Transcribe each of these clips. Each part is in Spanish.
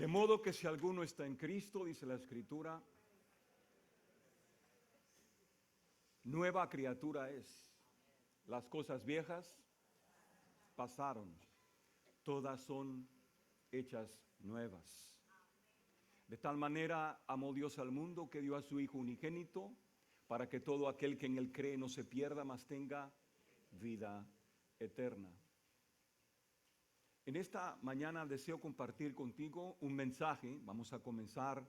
De modo que si alguno está en Cristo, dice la Escritura, nueva criatura es. Las cosas viejas pasaron, todas son hechas nuevas. De tal manera amó Dios al mundo que dio a su Hijo unigénito para que todo aquel que en él cree no se pierda, mas tenga vida eterna. En esta mañana deseo compartir contigo un mensaje. Vamos a comenzar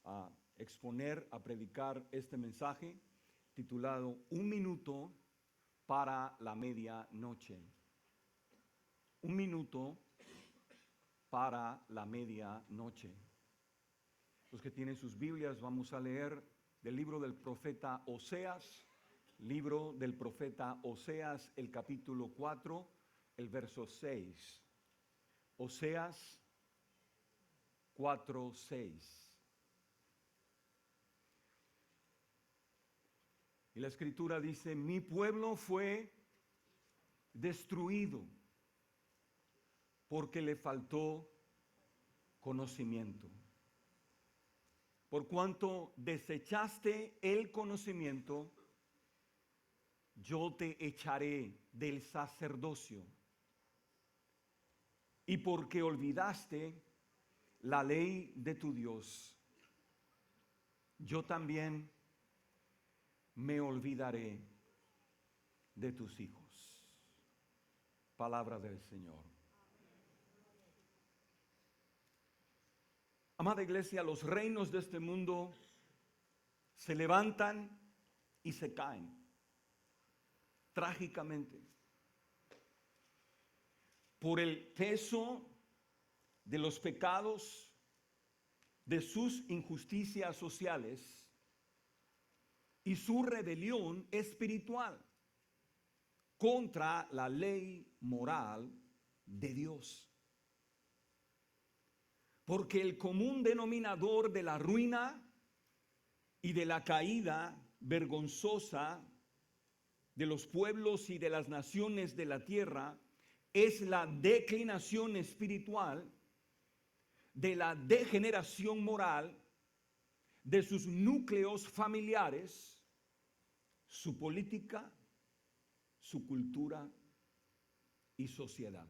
a exponer, a predicar este mensaje titulado Un minuto para la medianoche. Un minuto para la medianoche. Los que tienen sus Biblias, vamos a leer del libro del profeta Oseas, el capítulo 4, el verso 6. Oseas 4:6. Y la Escritura dice: mi pueblo fue destruido porque le faltó conocimiento. Por cuanto desechaste el conocimiento, yo te echaré del sacerdocio. Y porque olvidaste la ley de tu Dios, yo también me olvidaré de tus hijos. Palabra del Señor. Amada iglesia, los reinos de este mundo se levantan y se caen trágicamente por el peso de los pecados, de sus injusticias sociales y su rebelión espiritual contra la ley moral de Dios. Porque el común denominador de la ruina y de la caída vergonzosa de los pueblos y de las naciones de la tierra es la declinación espiritual, de la degeneración moral de sus núcleos familiares, su política, su cultura y sociedad.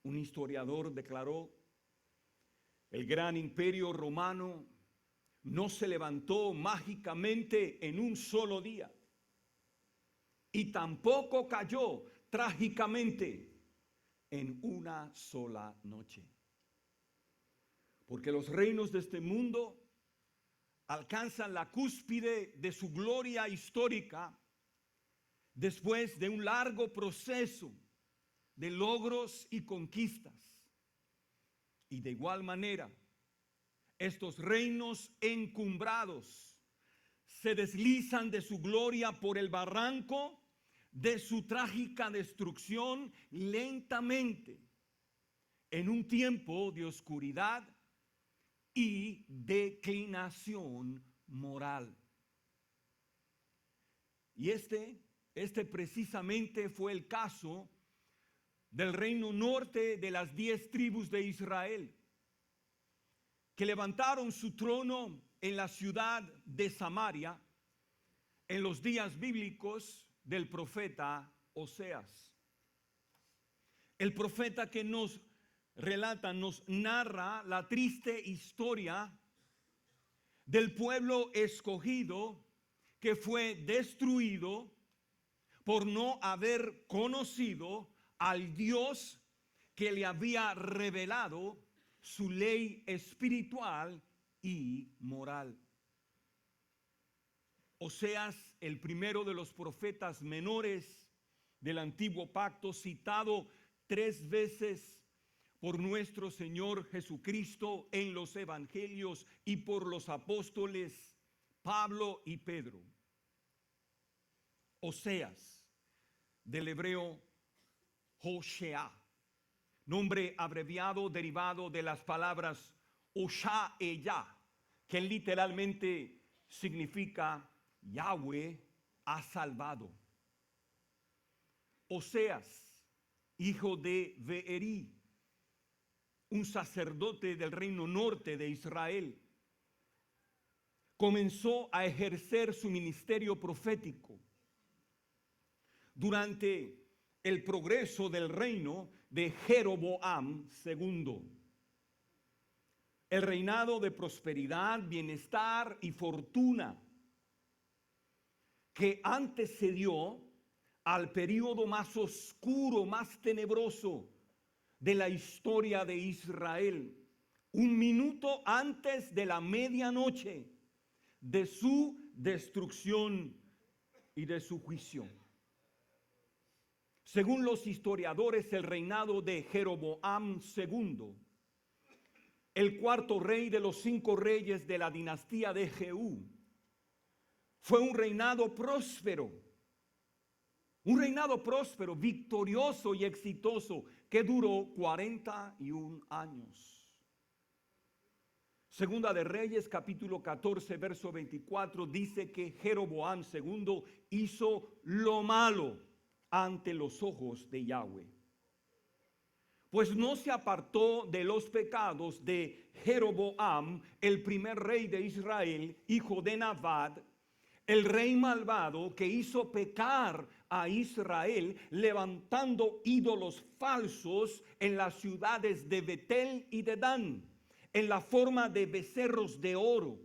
Un historiador declaró: el gran imperio romano no se levantó mágicamente en un solo día y tampoco cayó trágicamente en una sola noche. Porque los reinos de este mundo alcanzan la cúspide de su gloria histórica después de un largo proceso de logros y conquistas. Y de igual manera, estos reinos encumbrados se deslizan de su gloria por el barranco de su trágica destrucción lentamente, en un tiempo de oscuridad y declinación moral. Y este precisamente fue el caso del reino norte de las 10 tribus de Israel, que levantaron su trono en la ciudad de Samaria en los días bíblicos del profeta Oseas. El profeta que nos relata, nos narra la triste historia del pueblo escogido que fue destruido por no haber conocido al Dios que le había revelado su ley espiritual y moral. Oseas, el primero de los profetas menores del antiguo pacto, citado 3 veces por nuestro Señor Jesucristo en los evangelios y por los apóstoles Pablo y Pedro. Oseas, del hebreo Hoshea, nombre abreviado derivado de las palabras Osha-Eya, que literalmente significa Yahweh ha salvado. Oseas, hijo de Beeri, un sacerdote del reino norte de Israel, comenzó a ejercer su ministerio profético durante el progreso del reino de Jeroboam II. El reinado de prosperidad, bienestar y fortuna que antecedió al periodo más oscuro, más tenebroso de la historia de Israel, un minuto antes de la medianoche de su destrucción y de su juicio. Según los historiadores, el reinado de Jeroboam II, el cuarto rey de los 5 reyes de la dinastía de Jehú, fue un reinado próspero, victorioso y exitoso, que duró 41 años. Segunda de Reyes, capítulo 14, verso 24, dice que Jeroboam II hizo lo malo ante los ojos de Yahweh, pues no se apartó de los pecados de Jeroboam, el primer rey de Israel, hijo de Nabat, el rey malvado que hizo pecar a Israel levantando ídolos falsos en las ciudades de Betel y de Dan, en la forma de becerros de oro,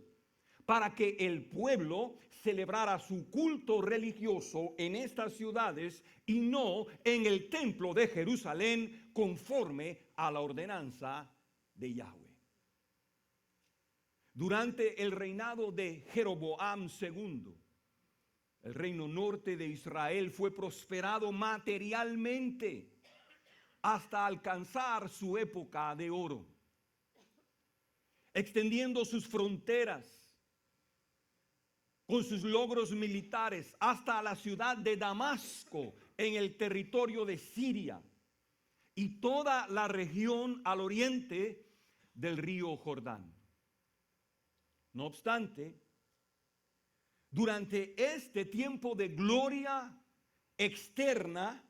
para que el pueblo celebrara su culto religioso en estas ciudades y no en el templo de Jerusalén, conforme a la ordenanza de Yahweh. Durante el reinado de Jeroboam II, el reino norte de Israel fue prosperado materialmente hasta alcanzar su época de oro, extendiendo sus fronteras con sus logros militares hasta la ciudad de Damasco en el territorio de Siria y toda la región al oriente del río Jordán. No obstante, durante este tiempo de gloria externa,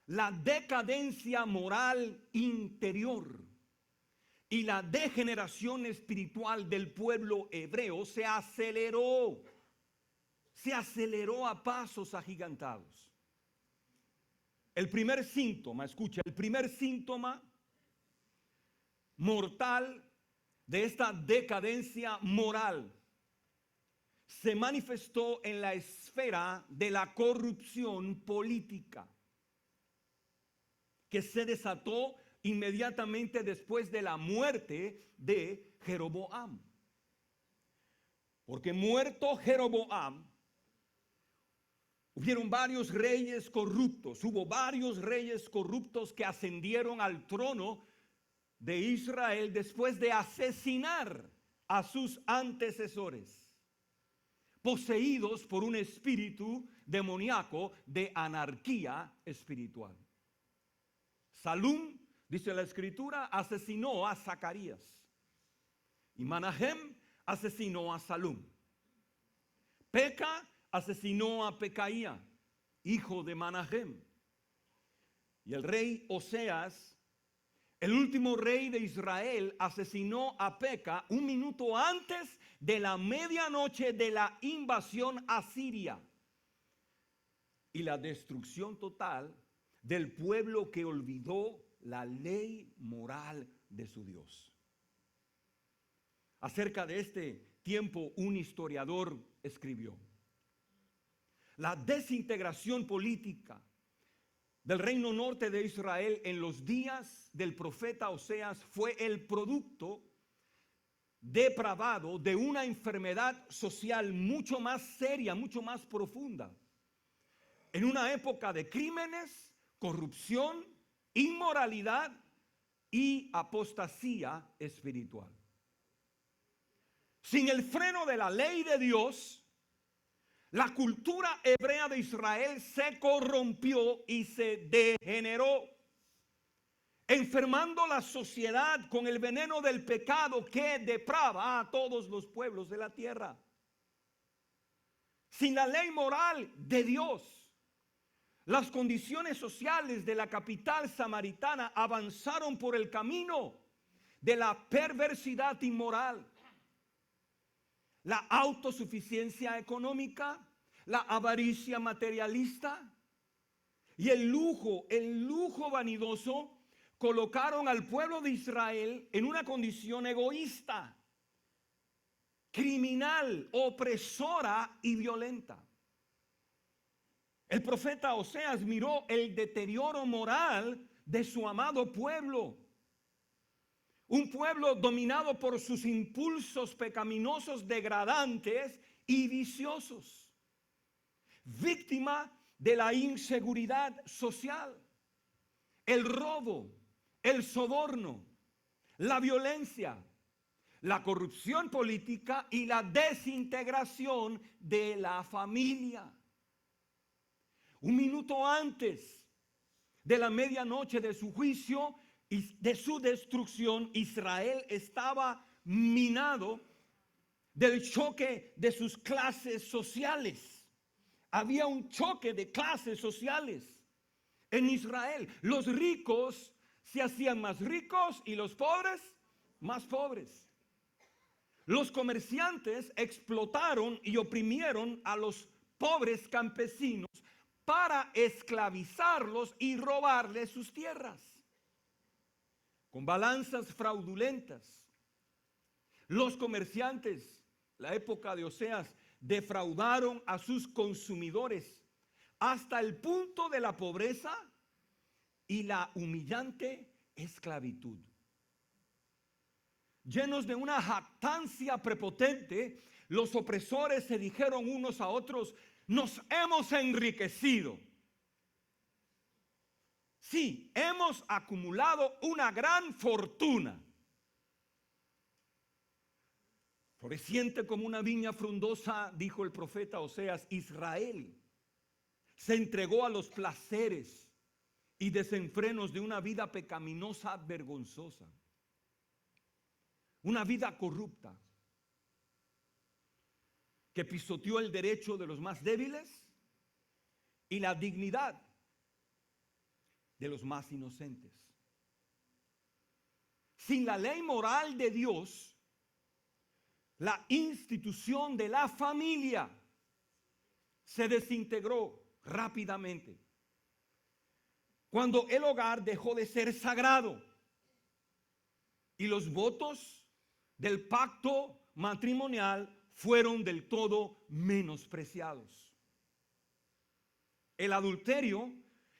la decadencia moral interior y la degeneración espiritual del pueblo hebreo se aceleró a pasos agigantados. El primer síntoma mortal de esta decadencia moral se manifestó en la esfera de la corrupción política, que se desató inmediatamente después de la muerte de Jeroboam. Porque muerto Jeroboam, hubo varios reyes corruptos que ascendieron al trono de Israel después de asesinar a sus antecesores, poseídos por un espíritu demoníaco de anarquía espiritual. Salum, dice la escritura, asesinó a Zacarías, y Manahem asesinó a Salum. Peca asesinó a Pecaía, hijo de Manahem. Y el rey Oseas, el último rey de Israel, asesinó a Peca un minuto antes de la medianoche de la invasión asiria y la destrucción total del pueblo que olvidó la ley moral de su Dios. Acerca de este tiempo, un historiador escribió: la desintegración política del reino norte de Israel en los días del profeta Oseas fue el producto depravado de una enfermedad social mucho más seria, mucho más profunda, en una época de crímenes, corrupción, inmoralidad y apostasía espiritual. Sin el freno de la ley de Dios, la cultura hebrea de Israel se corrompió y se degeneró, enfermando la sociedad con el veneno del pecado que deprava a todos los pueblos de la tierra. Sin la ley moral de Dios, Las condiciones sociales de la capital samaritana avanzaron por el camino de la perversidad inmoral, la autosuficiencia económica, la avaricia materialista y el lujo vanidoso colocaron al pueblo de Israel en una condición egoísta, criminal, opresora y violenta. El profeta Oseas miró el deterioro moral de su amado pueblo. Un pueblo dominado por sus impulsos pecaminosos, degradantes y viciosos. Víctima de la inseguridad social, el robo, el soborno, la violencia, la corrupción política y la desintegración de la familia. Un minuto antes de la medianoche de su juicio y de su destrucción, Israel estaba minado del choque de sus clases sociales. Había un choque de clases sociales en Israel. Los ricos se hacían más ricos y los pobres más pobres. Los comerciantes explotaron y oprimieron a los pobres campesinos para esclavizarlos y robarles sus tierras. Con balanzas fraudulentas, los comerciantes, la época de Oseas, defraudaron a sus consumidores hasta el punto de la pobreza y la humillante esclavitud. Llenos de una jactancia prepotente, los opresores se dijeron unos a otros: nos hemos enriquecido. Sí, hemos acumulado una gran fortuna. Floreciente como una viña frondosa, dijo el profeta Oseas, Israel se entregó a los placeres y desenfrenos de una vida pecaminosa, vergonzosa. Una vida corrupta que pisoteó el derecho de los más débiles y la dignidad de los más inocentes. Sin la ley moral de Dios, la institución de la familia se desintegró rápidamente. Cuando el hogar dejó de ser sagrado y los votos del pacto matrimonial fueron del todo menospreciados. El adulterio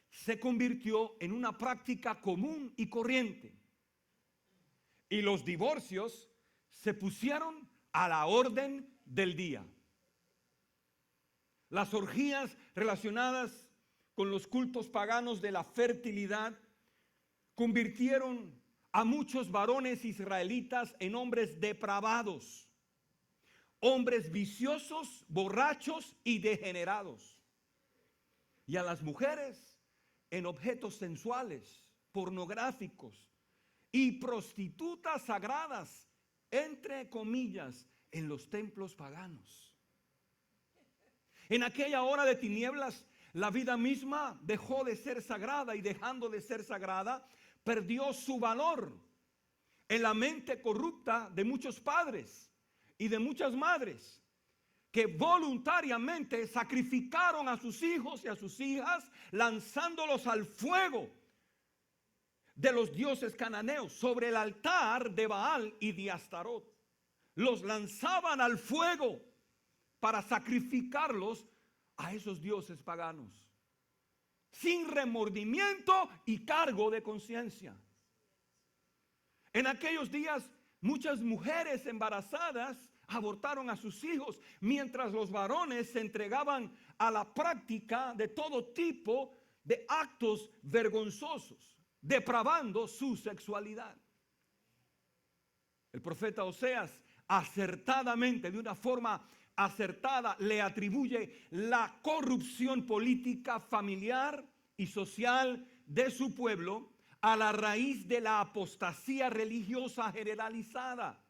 se convirtió en una práctica común y corriente, y los divorcios se pusieron a la orden del día. Las orgías relacionadas con los cultos paganos de la fertilidad convirtieron a muchos varones israelitas en hombres depravados, hombres viciosos, borrachos y degenerados, y a las mujeres en objetos sensuales, pornográficos y prostitutas sagradas, entre comillas, en los templos paganos. En aquella hora de tinieblas, la vida misma dejó de ser sagrada, y dejando de ser sagrada, perdió su valor en la mente corrupta de muchos padres y de muchas madres que voluntariamente sacrificaron a sus hijos y a sus hijas, lanzándolos al fuego de los dioses cananeos sobre el altar de Baal y de Astarot. Los lanzaban al fuego para sacrificarlos a esos dioses paganos, sin remordimiento y cargo de conciencia. En aquellos días, muchas mujeres embarazadas abortaron a sus hijos, mientras los varones se entregaban a la práctica de todo tipo de actos vergonzosos, depravando su sexualidad. El profeta Oseas, acertadamente, de una forma acertada, le atribuye la corrupción política, familiar y social de su pueblo a la raíz de la apostasía religiosa generalizada.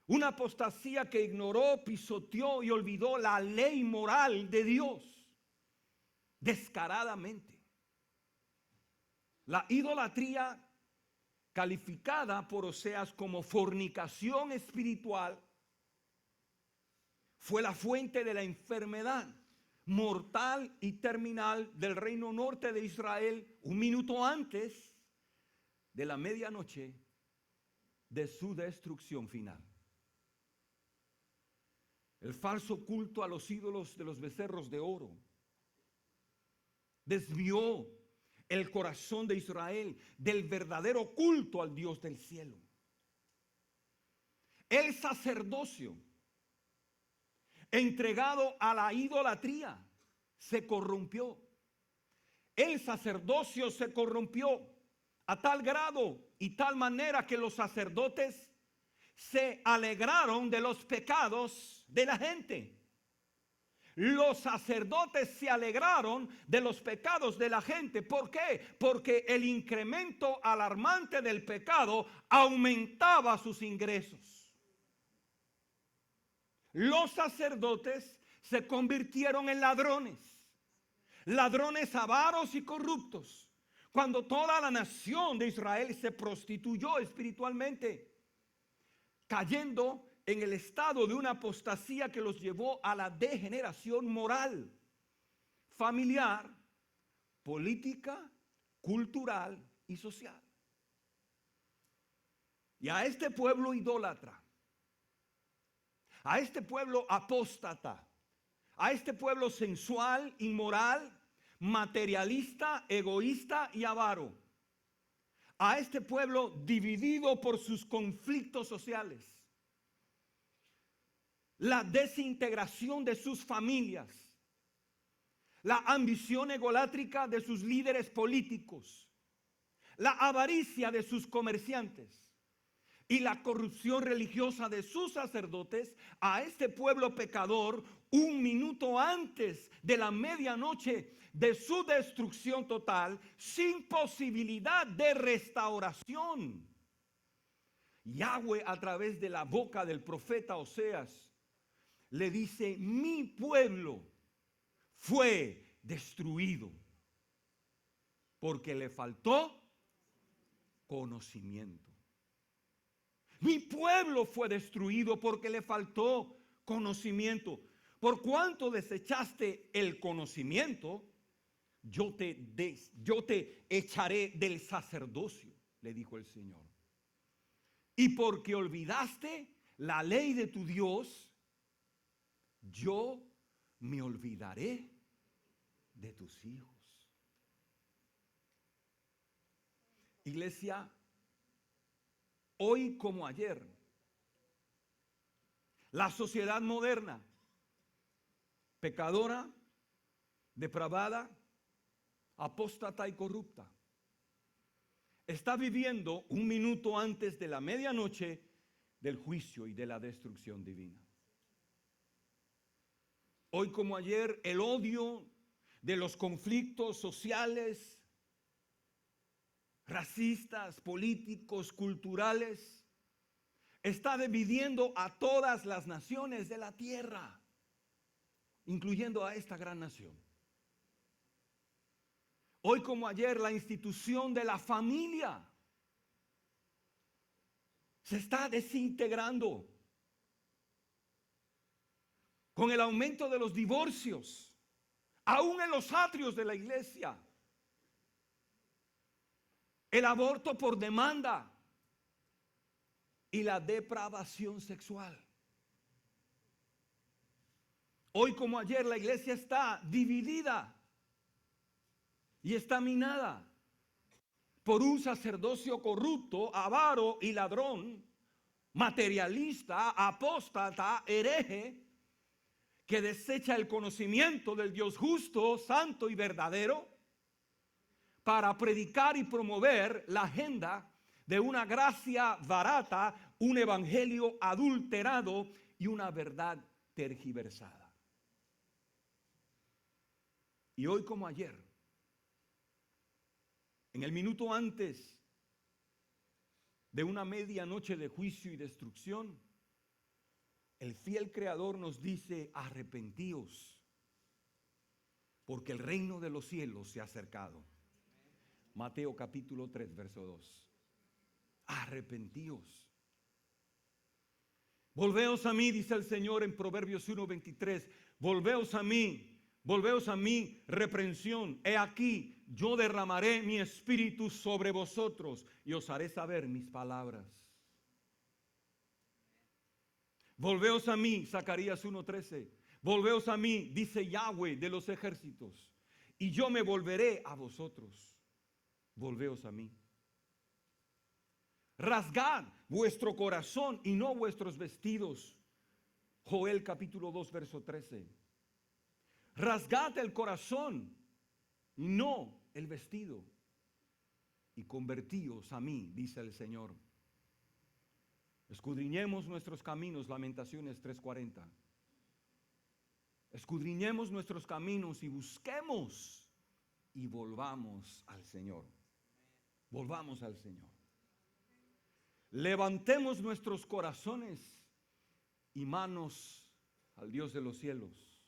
Una apostasía que ignoró, pisoteó y olvidó la ley moral de Dios. descaradamente. La idolatría, calificada por Oseas como fornicación espiritual, fue la fuente de la enfermedad mortal y terminal del reino norte de Israel un minuto antes de la medianoche de su destrucción final. El falso culto a los ídolos de los becerros de oro desvió el corazón de Israel del verdadero culto al Dios del cielo. El sacerdocio entregado a la idolatría se corrompió. El sacerdocio se corrompió a tal grado y tal manera que los sacerdotes se alegraron de los pecados de la gente. Los sacerdotes se alegraron de los pecados de la gente. ¿Por qué? Porque el incremento alarmante del pecado aumentaba sus ingresos. Los sacerdotes se convirtieron en ladrones, ladrones avaros y corruptos, cuando toda la nación de Israel se prostituyó espiritualmente, cayendo en el estado de una apostasía que los llevó a la degeneración moral, familiar, política, cultural y social. Y a este pueblo idólatra, a este pueblo apóstata, a este pueblo sensual, inmoral, materialista, egoísta y avaro, a este pueblo dividido por sus conflictos sociales, la desintegración de sus familias, la ambición egolátrica de sus líderes políticos, la avaricia de sus comerciantes y la corrupción religiosa de sus sacerdotes, a este pueblo pecador, un minuto antes de la medianoche de su destrucción total, sin posibilidad de restauración. Yahweh, a través de la boca del profeta Oseas, le dice: mi pueblo fue destruido porque le faltó conocimiento. Mi pueblo fue destruido porque le faltó conocimiento. Por cuanto desechaste el conocimiento, yo te echaré del sacerdocio, le dijo el Señor. Y porque olvidaste la ley de tu Dios, yo me olvidaré de tus hijos. Iglesia, hoy como ayer, la sociedad moderna, pecadora, depravada, apóstata y corrupta, está viviendo un minuto antes de la medianoche del juicio y de la destrucción divina. Hoy como ayer, el odio de los conflictos sociales, racistas, políticos, culturales, está dividiendo a todas las naciones de la tierra, incluyendo a esta gran nación. Hoy como ayer, la institución de la familia se está desintegrando con el aumento de los divorcios, aún en los atrios de la iglesia, el aborto por demanda y la depravación sexual. Hoy como ayer, la iglesia está dividida y está minada por un sacerdocio corrupto, avaro y ladrón, materialista, apóstata, hereje, que desecha el conocimiento del Dios justo, santo y verdadero, para predicar y promover la agenda de una gracia barata, un evangelio adulterado y una verdad tergiversada. Y hoy como ayer, en el minuto antes de una medianoche de juicio y destrucción, el fiel Creador nos dice: arrepentíos, porque el reino de los cielos se ha acercado. Mateo capítulo 3, verso 2. Arrepentíos. Volveos a mí, dice el Señor en Proverbios 1:23. Volveos a mí, reprensión. He aquí, yo derramaré mi espíritu sobre vosotros y os haré saber mis palabras. Volveos a mí, Zacarías 1:13. Volveos a mí, dice Yahweh de los ejércitos, y yo me volveré a vosotros. Volveos a mí. Rasgad vuestro corazón y no vuestros vestidos. Joel capítulo 2, verso 13. Rasgad el corazón y no el vestido. Y convertíos a mí, dice el Señor. Escudriñemos nuestros caminos, Lamentaciones 3:40. Escudriñemos nuestros caminos y busquemos y volvamos al Señor. Volvamos al Señor. Levantemos nuestros corazones y manos al Dios de los cielos.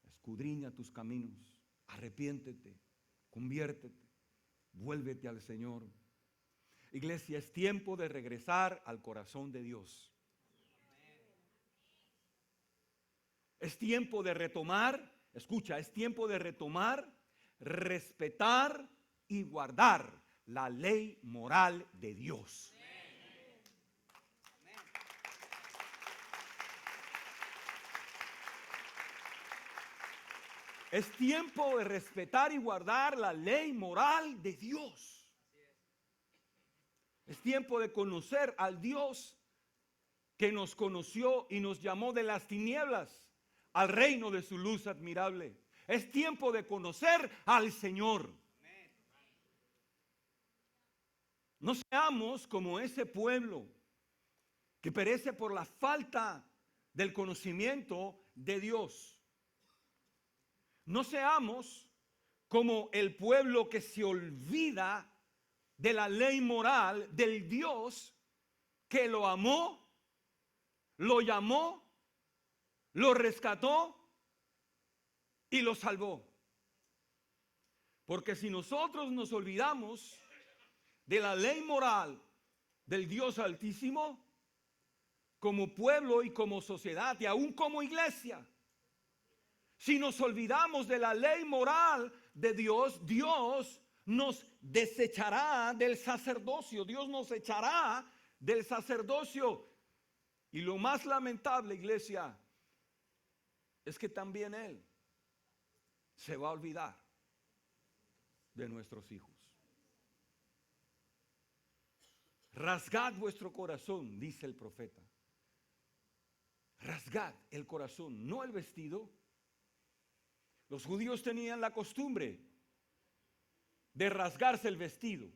Escudriña tus caminos, arrepiéntete, conviértete, vuélvete al Señor. Iglesia, es tiempo de regresar al corazón de Dios. Es tiempo de retomar, escucha, es tiempo de retomar, respetar y guardar la ley moral de Dios. Es tiempo de respetar y guardar la ley moral de Dios. Es tiempo de conocer al Dios que nos conoció y nos llamó de las tinieblas al reino de su luz admirable. Es tiempo de conocer al Señor. No seamos como ese pueblo que perece por la falta del conocimiento de Dios. No seamos como el pueblo que se olvida de la ley moral del Dios que lo amó, lo llamó, lo rescató y lo salvó. Porque si nosotros nos olvidamos de la ley moral del Dios Altísimo, como pueblo y como sociedad y aún como iglesia, si nos olvidamos de la ley moral de Dios, Dios nos desechará del sacerdocio. Dios nos echará del sacerdocio. Y lo más lamentable, iglesia, es que también Él se va a olvidar de nuestros hijos. Rasgad vuestro corazón, dice el profeta. Rasgad el corazón, no el vestido. Los judíos tenían la costumbre de rasgarse el vestido.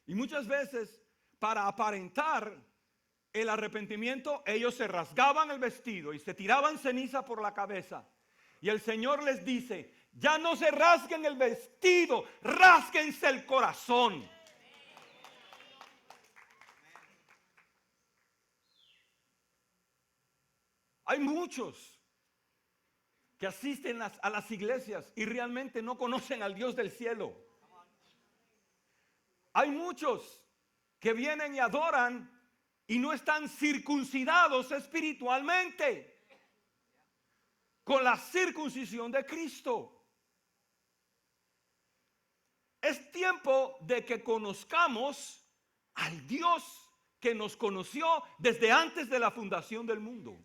Y muchas veces, para aparentar el arrepentimiento, ellos se rasgaban el vestido y se tiraban ceniza por la cabeza. Y el Señor les dice: ya no se rasguen el vestido, rásguense el corazón. Hay muchos que asisten a las iglesias y realmente no conocen al Dios del cielo. Hay muchos que vienen y adoran y no están circuncidados espiritualmente con la circuncisión de Cristo. Es tiempo de que conozcamos al Dios que nos conoció desde antes de la fundación del mundo.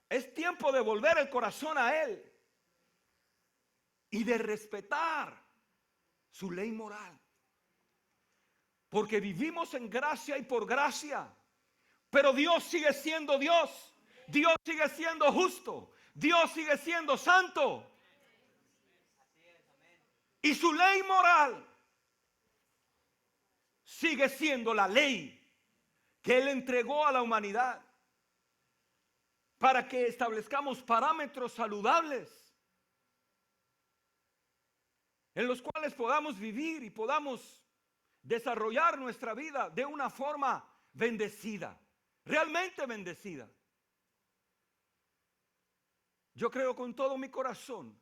Es tiempo de volver el corazón a Él y de respetar su ley moral. Porque vivimos en gracia y por gracia. Pero Dios sigue siendo Dios. Dios sigue siendo justo. Dios sigue siendo santo. Y su ley moral sigue siendo la ley que Él entregó a la humanidad para que establezcamos parámetros saludables en los cuales podamos vivir y podamos desarrollar nuestra vida de una forma bendecida, realmente bendecida. Yo creo con todo mi corazón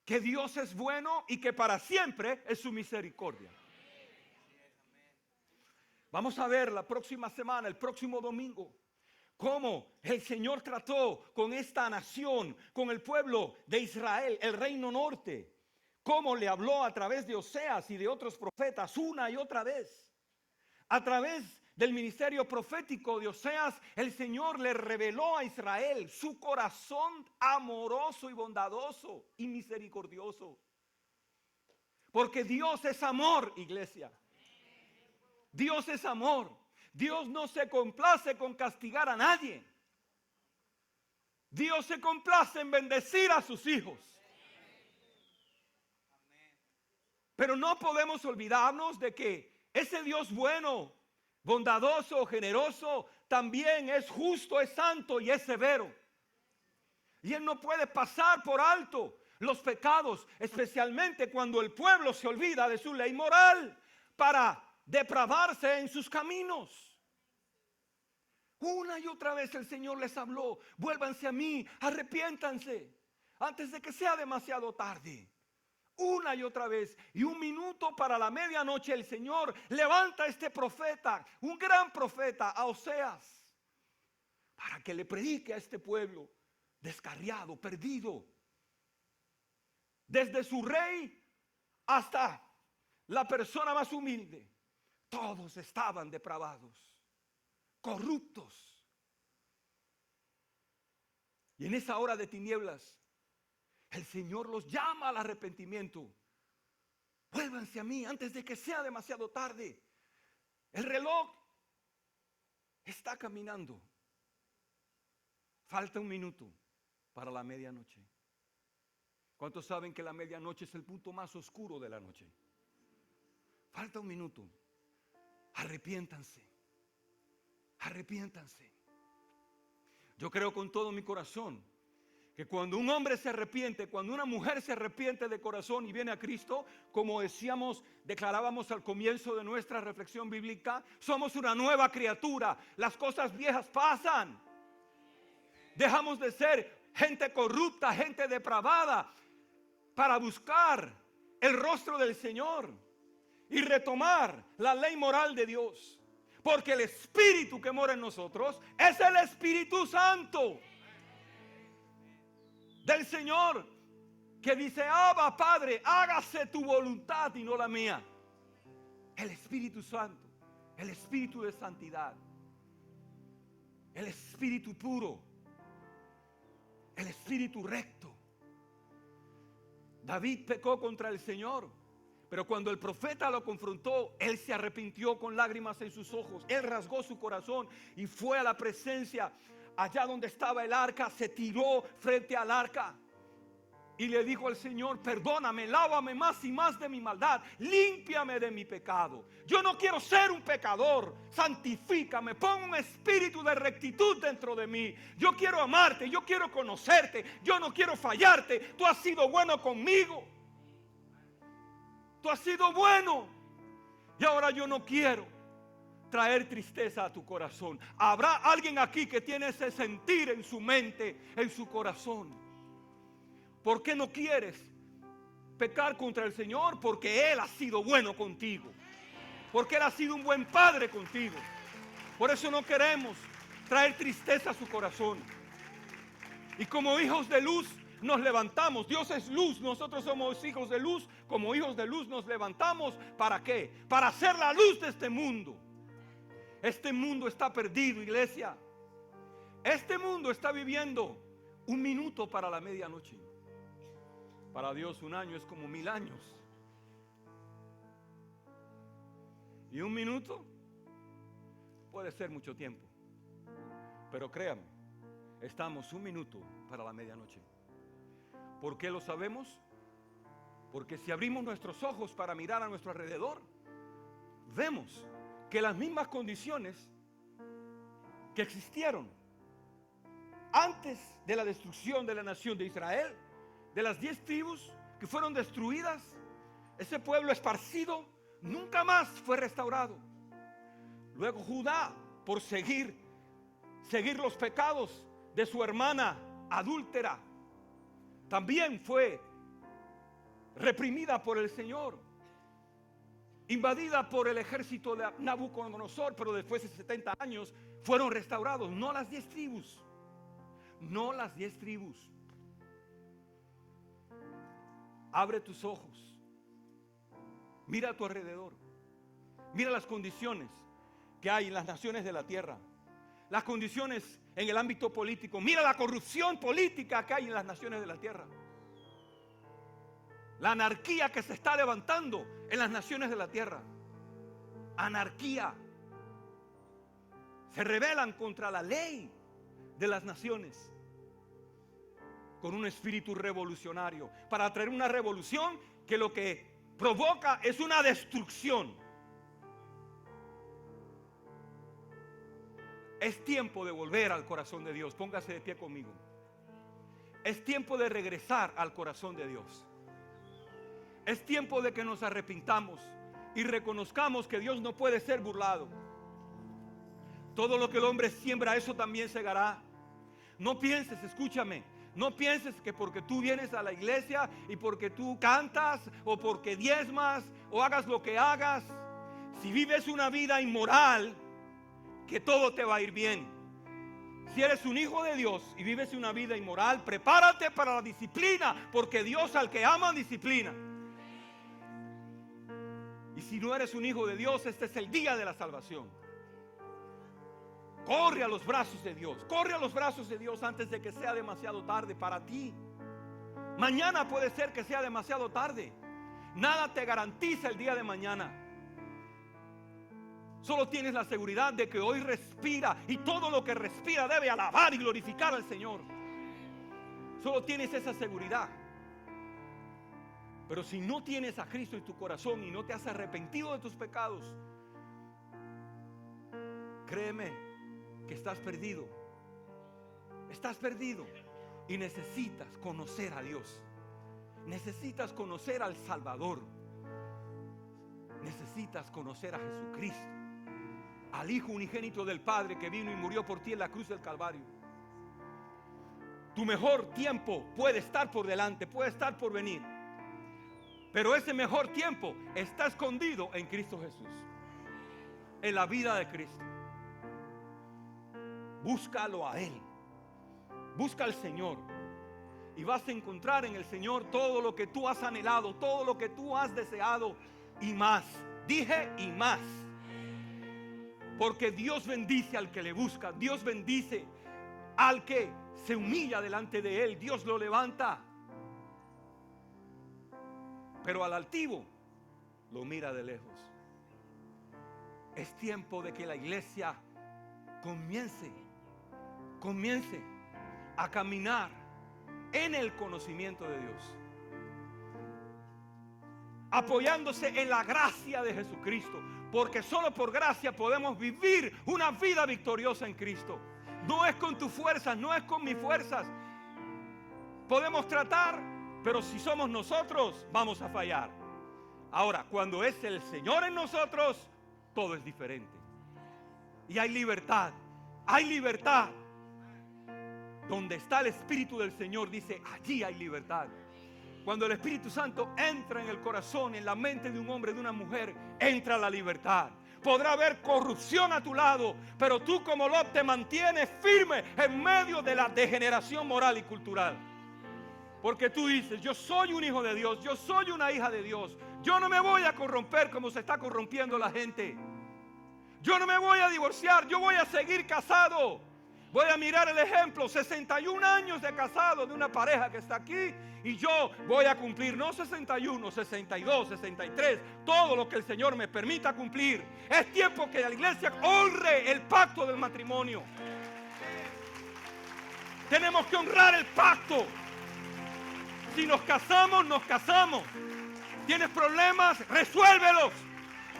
que Dios es bueno y que para siempre es su misericordia. Vamos a ver la próxima semana, el próximo domingo, cómo el Señor trató con esta nación, con el pueblo de Israel, el reino norte. Cómo le habló a través de Oseas y de otros profetas una y otra vez. A través del ministerio profético de Oseas, el Señor le reveló a Israel su corazón amoroso y bondadoso y misericordioso. Porque Dios es amor, iglesia. Dios es amor. Dios no se complace con castigar a nadie. Dios se complace en bendecir a sus hijos. Pero no podemos olvidarnos de que ese Dios bueno, bondadoso, generoso, también es justo, es santo y es severo. Y Él no puede pasar por alto los pecados, especialmente cuando el pueblo se olvida de su ley moral para depravarse en sus caminos. Una y otra vez el Señor les habló: vuélvanse a mí, arrepiéntanse antes de que sea demasiado tarde. Una y otra vez. Y un minuto para la medianoche el Señor levanta a este profeta, un gran profeta, a Oseas, para que le predique a este pueblo descarriado, perdido, desde su rey hasta la persona más humilde. Todos estaban depravados, corruptos. Y en esa hora de tinieblas el Señor los llama al arrepentimiento. Vuélvanse a mí antes de que sea demasiado tarde. El reloj está caminando. Falta un minuto para la medianoche. ¿Cuántos saben que la medianoche es el punto más oscuro de la noche? Falta un minuto. Arrepiéntanse. Arrepiéntanse. Yo creo con todo mi corazón que cuando un hombre se arrepiente, cuando una mujer se arrepiente de corazón y viene a Cristo, como declarábamos al comienzo de nuestra reflexión bíblica, somos una nueva criatura. Las cosas viejas pasan. Dejamos de ser gente corrupta, gente depravada, para buscar el rostro del Señor y retomar la ley moral de Dios. Porque el Espíritu que mora en nosotros es el Espíritu Santo del Señor, que dice: Abba, Padre, hágase tu voluntad y no la mía. El Espíritu Santo, el Espíritu de santidad, el Espíritu puro, el Espíritu recto. David pecó contra el Señor, pero cuando el profeta lo confrontó, él se arrepintió con lágrimas en sus ojos. Él rasgó su corazón y fue a la presencia, allá donde estaba el arca, se tiró frente al arca y le dijo al Señor: perdóname, lávame más y más de mi maldad, límpiame de mi pecado. Yo no quiero ser un pecador, santifícame, pon un espíritu de rectitud dentro de mí. Yo quiero amarte, yo quiero conocerte, yo no quiero fallarte. Tú has sido bueno conmigo, tú has sido bueno, y ahora yo no quiero traer tristeza a tu corazón. Habrá alguien aquí que tiene ese sentir en su mente, en su corazón. ¿Por qué no quieres pecar contra el Señor? Porque Él ha sido bueno contigo, porque Él ha sido un buen padre contigo. Por eso no queremos traer tristeza a su corazón. Y como hijos de luz nos levantamos. Dios es luz, nosotros somos hijos de luz. Como hijos de luz nos levantamos. ¿Para qué? Para ser la luz de este mundo. Este mundo está perdido, iglesia. Este mundo está viviendo un minuto para la medianoche. Para Dios un año es como 1000 años. Y un minuto puede ser mucho tiempo. Pero créame, estamos un minuto para la medianoche. ¿Por qué lo sabemos? Porque si abrimos nuestros ojos para mirar a nuestro alrededor, vemos que las mismas condiciones que existieron antes de la destrucción de la nación de Israel, de las 10 tribus que fueron destruidas, ese pueblo esparcido nunca más fue restaurado. Luego Judá, por seguir los pecados de su hermana adúltera, también fue reprimida por el Señor, invadida por el ejército de Nabucodonosor, pero después de 70 años fueron restaurados. No las 10 tribus, no las 10 tribus. Abre tus ojos, mira a tu alrededor, mira las condiciones que hay en las naciones de la tierra, las condiciones en el ámbito político. Mira la corrupción política que hay en las naciones de la tierra, la anarquía que se está levantando en las naciones de la tierra. Anarquía. Se rebelan contra la ley de las naciones con un espíritu revolucionario, para traer una revolución que lo que provoca es una destrucción. Es tiempo de volver al corazón de Dios. Póngase de pie conmigo. Es tiempo de regresar al corazón de Dios. Es tiempo de que nos arrepintamos y reconozcamos que Dios no puede ser burlado. Todo lo que el hombre siembra, eso también segará. No pienses, escúchame, no pienses que porque tú vienes a la iglesia y porque tú cantas o porque diezmas o hagas lo que hagas, si vives una vida inmoral, que todo te va a ir bien. Si eres un hijo de Dios y vives una vida inmoral, prepárate para la disciplina, porque Dios al que ama disciplina. Y si no eres un hijo de Dios, este es el día de la salvación. Corre a los brazos de Dios, corre a los brazos de Dios antes de que sea demasiado tarde para ti. Mañana puede ser que sea demasiado tarde. Nada te garantiza el día de mañana. Solo tienes la seguridad de que hoy respira, y todo lo que respira debe alabar y glorificar al Señor. Solo tienes esa seguridad. Pero si no tienes a Cristo en tu corazón y no te has arrepentido de tus pecados, créeme que estás perdido. Estás perdido y necesitas conocer a Dios. Necesitas conocer al Salvador. Necesitas conocer a Jesucristo, al Hijo unigénito del Padre que vino y murió por ti en la cruz del Calvario. Tu mejor tiempo puede estar por delante, puede estar por venir, pero ese mejor tiempo está escondido en Cristo Jesús, en la vida de Cristo. Búscalo a Él, busca al Señor, y vas a encontrar en el Señor todo lo que tú has anhelado, todo lo que tú has deseado y más. Dije y más. Porque Dios bendice al que le busca. Dios bendice al que se humilla delante de Él. Dios lo levanta. Pero al altivo lo mira de lejos. Es tiempo de que la iglesia comience a caminar en el conocimiento de Dios, apoyándose en la gracia de Jesucristo, porque solo por gracia podemos vivir una vida victoriosa en Cristo. No es con tus fuerzas, no es con mis fuerzas. Podemos tratar, pero si somos nosotros, vamos a fallar. Ahora, cuando es el Señor en nosotros, todo es diferente. Y hay libertad, hay libertad. Donde está el Espíritu del Señor, dice, allí hay libertad. Cuando el Espíritu Santo entra en el corazón, en la mente de un hombre, de una mujer, entra la libertad. Podrá haber corrupción a tu lado, pero tú como Lot te mantienes firme en medio de la degeneración moral y cultural. Porque tú dices, yo soy un hijo de Dios, yo soy una hija de Dios. Yo no me voy a corromper como se está corrompiendo la gente. Yo no me voy a divorciar, yo voy a seguir casado. Voy a mirar el ejemplo, 61 años de casado de una pareja que está aquí, y yo voy a cumplir no 61, 62, 63, todo lo que el Señor me permita cumplir. Es tiempo que la iglesia honre el pacto del matrimonio. Tenemos que honrar el pacto. Si nos casamos, nos casamos. ¿Tienes problemas? Resuélvelos.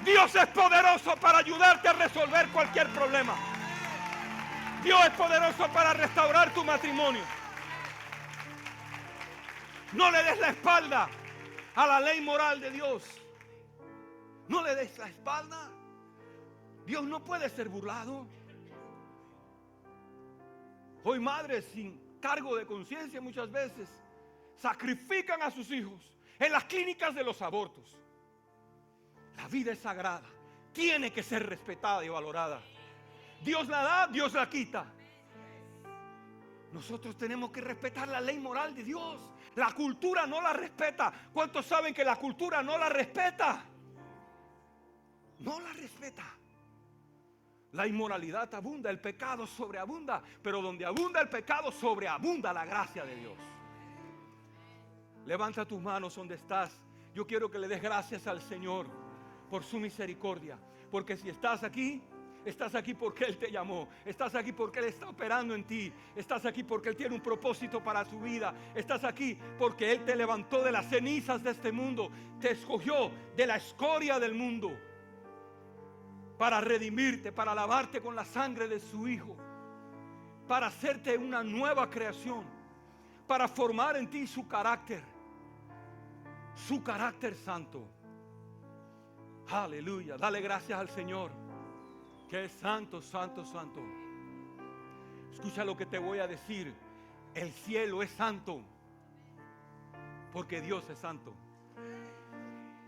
Dios es poderoso para ayudarte a resolver cualquier problema. Dios es poderoso para restaurar tu matrimonio. No le des la espalda a la ley moral de Dios. No le des la espalda. Dios no puede ser burlado. Hoy madres cargo de conciencia muchas veces, sacrifican a sus hijos en las clínicas de los abortos. La vida es sagrada, tiene que ser respetada y valorada. Dios la da, Dios la quita. Nosotros tenemos que respetar la ley moral de Dios. La cultura no la respeta. ¿Cuántos saben que la cultura no la respeta? No la respeta. La inmoralidad abunda, el pecado sobreabunda, pero donde abunda el pecado, sobreabunda la gracia de Dios. Levanta tus manos donde estás. Yo quiero que le des gracias al Señor por su misericordia, porque si estás aquí porque Él te llamó. Estás aquí porque Él está operando en ti. Estás aquí porque Él tiene un propósito para tu vida. Estás aquí porque Él te levantó de las cenizas de este mundo. Te escogió de la escoria del mundo para redimirte, para lavarte con la sangre de su Hijo, para hacerte una nueva creación, para formar en ti su carácter santo. Aleluya. Dale gracias al Señor, que es santo, santo, santo. Escucha lo que te voy a decir. El cielo es santo porque Dios es santo.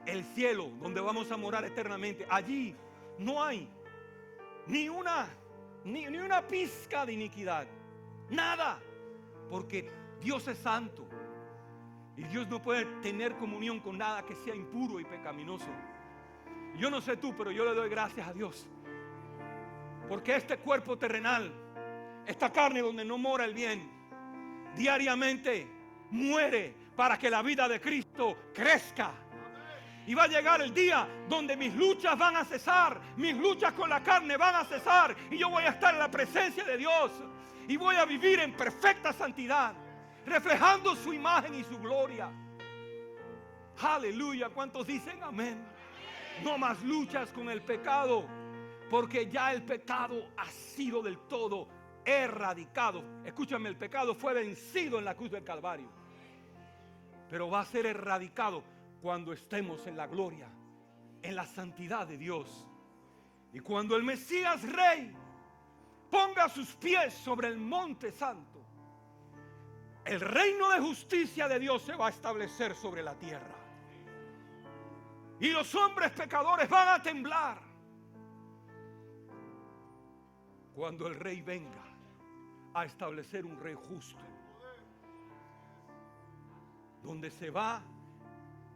El cielo, donde vamos a morar eternamente, allí no hay ni una pizca de iniquidad, nada, porque Dios es santo y Dios no puede tener comunión con nada que sea impuro y pecaminoso. Yo no sé tú, pero yo le doy gracias a Dios, porque este cuerpo terrenal, esta carne donde no mora el bien, diariamente muere para que la vida de Cristo crezca. Y va a llegar el día donde mis luchas van a cesar, mis luchas con la carne van a cesar, y yo voy a estar en la presencia de Dios y voy a vivir en perfecta santidad, reflejando su imagen y su gloria. Aleluya. ¿Cuántos dicen amén? No más luchas con el pecado, porque ya el pecado ha sido del todo erradicado. Escúchame, el pecado fue vencido en la cruz del Calvario, pero va a ser erradicado cuando estemos en la gloria, en la santidad de Dios. Y cuando el Mesías Rey ponga sus pies sobre el monte santo, el reino de justicia de Dios se va a establecer sobre la tierra. Y los hombres pecadores van a temblar cuando el Rey venga a establecer un Rey justo, donde se va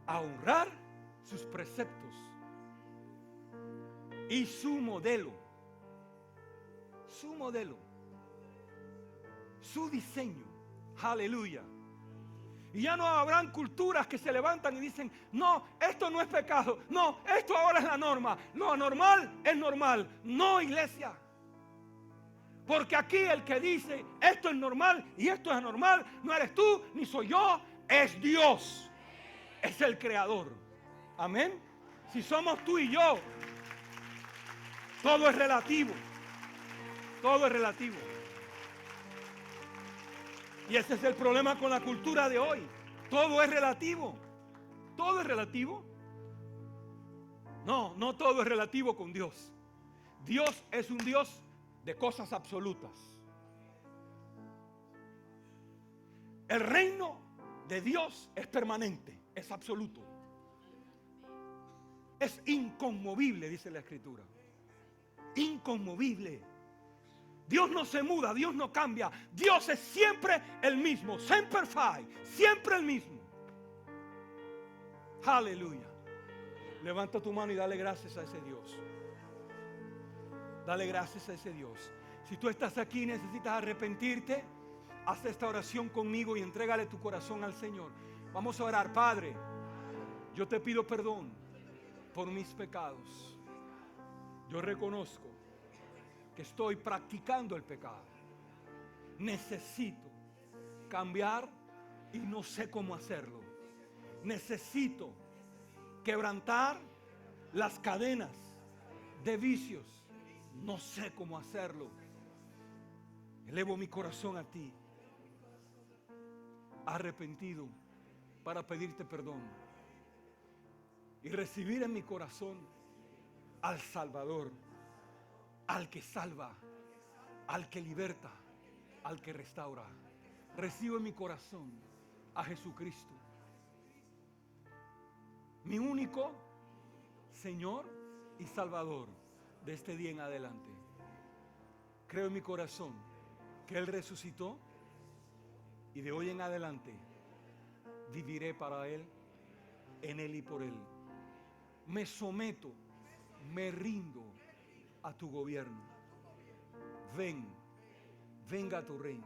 a honrar sus preceptos y su modelo, su diseño. Aleluya. Y ya no habrán culturas que se levantan y dicen: no, esto no es pecado, no, esto ahora es la norma. Lo anormal es normal. No, iglesia, porque aquí el que dice esto es normal y esto es anormal no eres tú ni soy yo, es Dios. Es el creador. Amén. Si somos tú y yo, todo es relativo. Todo es relativo. Y ese es el problema con la cultura de hoy. Todo es relativo. Todo es relativo. No, no todo es relativo con Dios. Dios es un Dios de cosas absolutas. El reino de Dios es permanente, es absoluto, es inconmovible, dice la Escritura. Inconmovible. Dios no se muda, Dios no cambia. Dios es siempre el mismo, semper fi, siempre el mismo. Aleluya. Levanta tu mano y dale gracias a ese Dios. Dale gracias a ese Dios. Si tú estás aquí y necesitas arrepentirte, haz esta oración conmigo y entrégale tu corazón al Señor. Vamos a orar. Padre, yo te pido perdón por mis pecados. Yo reconozco que estoy practicando el pecado. Necesito cambiar y no sé cómo hacerlo. Necesito quebrantar las cadenas de vicios. No sé cómo hacerlo. Elevo mi corazón a ti, arrepentido, para pedirte perdón y recibir en mi corazón al Salvador, al que salva, al que liberta, al que restaura. recibo en mi corazón a Jesucristo, mi único Señor y Salvador de este día en adelante. Creo en mi corazón que Él resucitó y de hoy en adelante viviré para Él, en Él y por Él. Me someto, me rindo a tu gobierno. Venga a tu reino.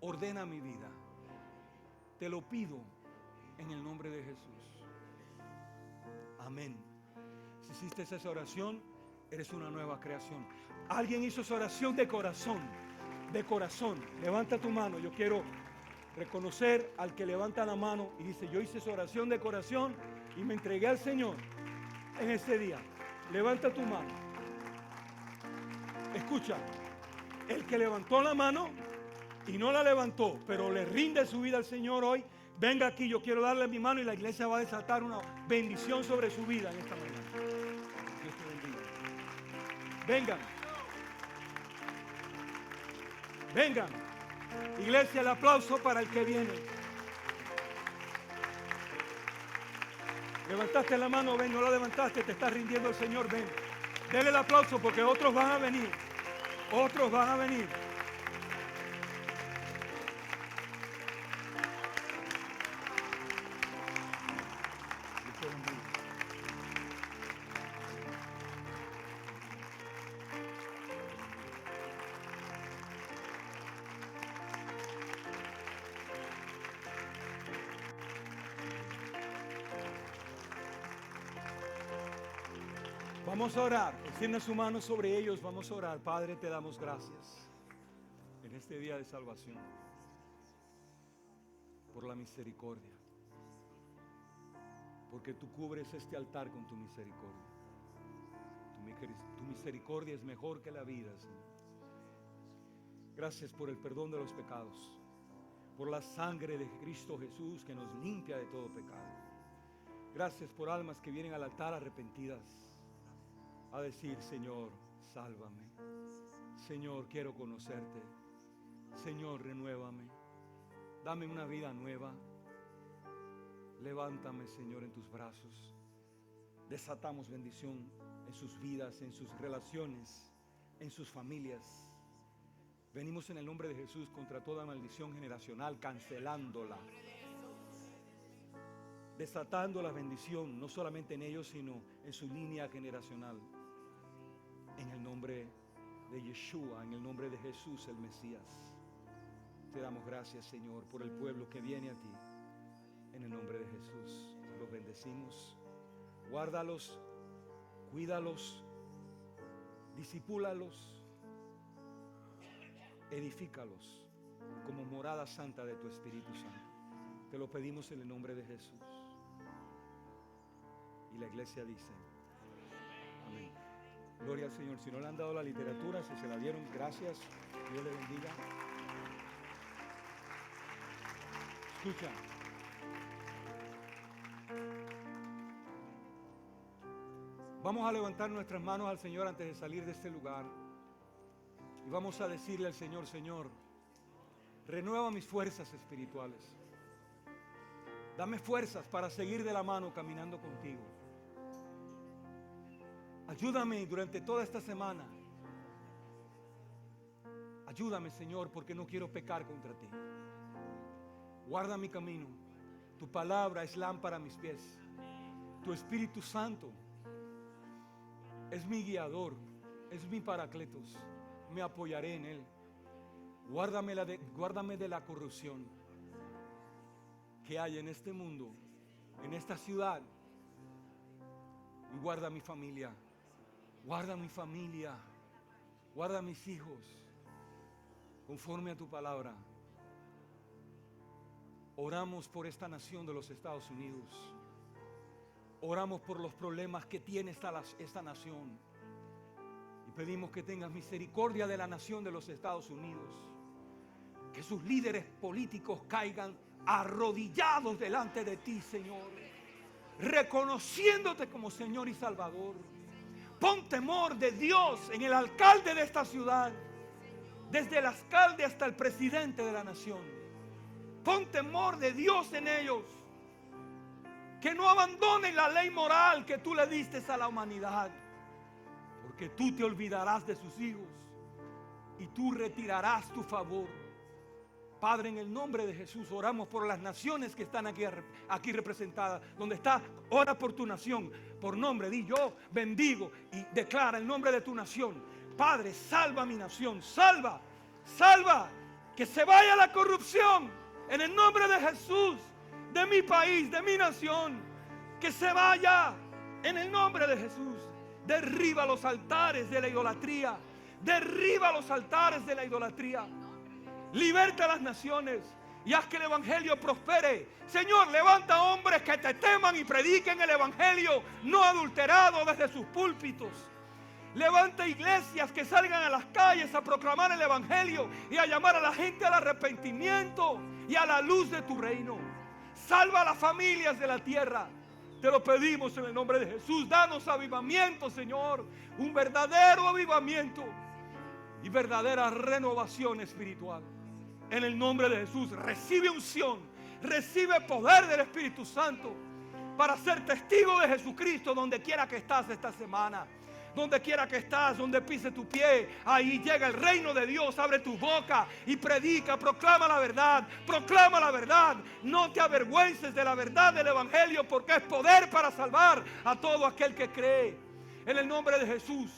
Ordena mi vida. Te lo pido en el nombre de Jesús. Amén. Si hiciste esa oración, eres una nueva creación. Alguien hizo esa oración de corazón. De corazón. Levanta tu mano. Yo quiero reconocer al que levanta la mano y dice: yo hice esa oración de corazón y me entregué al Señor en ese día. Levanta tu mano. Escucha. El que levantó la mano y no la levantó, pero le rinde su vida al Señor hoy, venga aquí. Yo quiero darle mi mano y la iglesia va a desatar una bendición sobre su vida en esta mañana. Dios te bendiga. Vengan. Vengan. Iglesia, el aplauso para el que viene. Levantaste la mano, ven. No la levantaste, te estás rindiendo al Señor, ven. Dele el aplauso porque otros van a venir. Otros van a venir. Vamos a orar. Extienda su mano sobre ellos. Vamos a orar. Padre, te damos gracias en este día de salvación por la misericordia, porque tú cubres este altar con tu misericordia. Tu misericordia es mejor que la vida, Señor. Gracias por el perdón de los pecados, por la sangre de Cristo Jesús que nos limpia de todo pecado. Gracias por almas que vienen al altar arrepentidas a decir: Señor, sálvame. Señor, quiero conocerte. Señor, renuévame. Dame una vida nueva. Levántame, Señor, en tus brazos. Desatamos bendición en sus vidas, en sus relaciones, en sus familias. Venimos en el nombre de Jesús contra toda maldición generacional, cancelándola, desatando la bendición, no solamente en ellos, sino en su línea generacional. En el nombre de Yeshua, en el nombre de Jesús el Mesías, te damos gracias, Señor, por el pueblo que viene a ti. En el nombre de Jesús los bendecimos. Guárdalos, cuídalos, discipúlalos, edifícalos como morada santa de tu Espíritu Santo. Te lo pedimos en el nombre de Jesús. Y la iglesia dice: amén. Gloria al Señor. Si no le han dado la literatura, si se la dieron, gracias. Dios le bendiga. Escucha. Vamos a levantar nuestras manos al Señor antes de salir de este lugar. Y vamos a decirle al Señor: Señor, renueva mis fuerzas espirituales. Dame fuerzas para seguir de la mano caminando contigo. Ayúdame durante toda esta semana. Ayúdame, Señor, porque no quiero pecar contra ti. Guarda mi camino. Tu palabra es lámpara a mis pies. Tu Espíritu Santo es mi guiador, es mi paracletos. Me apoyaré en Él. Guárdame de la corrupción que hay en este mundo, en esta ciudad. Y guarda mi familia. Guarda mi familia. Guarda mis hijos. Conforme a tu palabra. Oramos por esta nación de los Estados Unidos. Oramos por los problemas que tiene esta nación. Y pedimos que tengas misericordia de la nación de los Estados Unidos. Que sus líderes políticos caigan arrodillados delante de ti, Señor, reconociéndote como Señor y Salvador. Pon temor de Dios en el alcalde de esta ciudad. desde el alcalde hasta el presidente de la nación. Pon temor de Dios en ellos, que no abandonen la ley moral que tú le diste a la humanidad, porque tú te olvidarás de sus hijos y tú retirarás tu favor. Padre, en el nombre de Jesús oramos por las naciones que están aquí representadas. Donde está, ora por tu nación. Por nombre, di: yo bendigo y declara el nombre de tu nación. Padre, salva mi nación. Salva, salva, que se vaya la corrupción. En el nombre de Jesús, de mi país, de mi nación. Que se vaya en el nombre de Jesús. Derriba los altares de la idolatría. Derriba los altares de la idolatría. Liberta a las naciones y haz que el evangelio prospere. Señor, levanta hombres que te teman y prediquen el evangelio no adulterado desde sus púlpitos. Levanta iglesias que salgan a las calles a proclamar el evangelio y a llamar a la gente al arrepentimiento y a la luz de tu reino. Salva a las familias de la tierra. Te lo pedimos en el nombre de Jesús. Danos avivamiento, Señor. Un verdadero avivamiento y verdadera renovación espiritual. En el nombre de Jesús, recibe unción, recibe poder del Espíritu Santo para ser testigo de Jesucristo donde quiera que estás esta semana. Donde quiera que estás, donde pise tu pie, ahí llega el reino de Dios. Abre tu boca y predica, proclama la verdad, proclama la verdad. No te avergüences de la verdad del evangelio, porque es poder para salvar a todo aquel que cree. En el nombre de Jesús,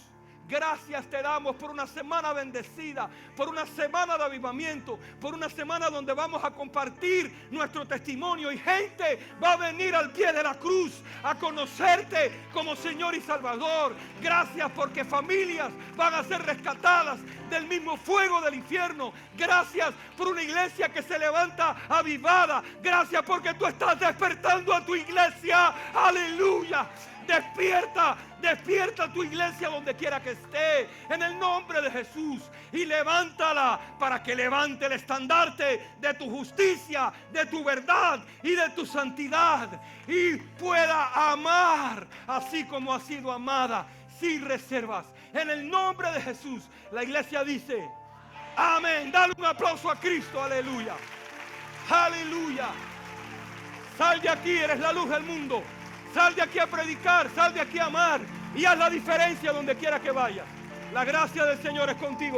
gracias te damos por una semana bendecida, por una semana de avivamiento, por una semana donde vamos a compartir nuestro testimonio y gente va a venir al pie de la cruz a conocerte como Señor y Salvador. Gracias porque familias van a ser rescatadas del mismo fuego del infierno. Gracias por una iglesia que se levanta avivada. Gracias porque tú estás despertando a tu iglesia. Aleluya. Despierta, despierta tu iglesia donde quiera que esté, en el nombre de Jesús, y levántala para que levante el estandarte de tu justicia, de tu verdad y de tu santidad, y pueda amar así como ha sido amada, sin reservas. En el nombre de Jesús, la iglesia dice: amén. Dale un aplauso a Cristo, aleluya. Aleluya. Sal de aquí, eres la luz del mundo. Sal de aquí a predicar, sal de aquí a amar y haz la diferencia donde quiera que vayas. La gracia del Señor es contigo.